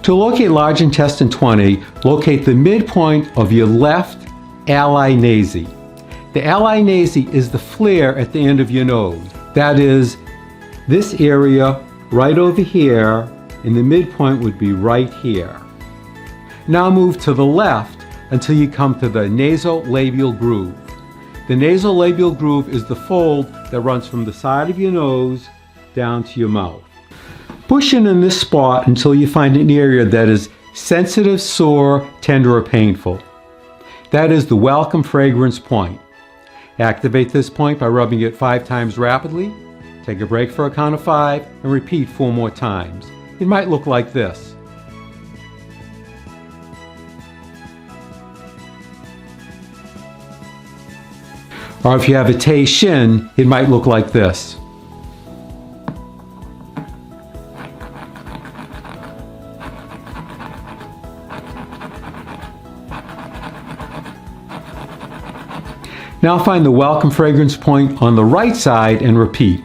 To locate large intestine 20, locate the midpoint of your left ali nasi. The ali nasi is the flare at the end of your nose. That is, this area right over here, and the midpoint would be right here. Now move to the left until you come to the nasolabial groove. The nasolabial groove is the fold that runs from the side of your nose down to your mouth. Push in this spot until you find an area that is sensitive, sore, tender, or painful. That is the welcome fragrance point. Activate this point by rubbing it 5 times rapidly. Take a break for a count of 5 and repeat 4 more times. It might look like this. Or if you have a SHIN, it might look like this. Now find the welcome fragrance point on the right side and repeat.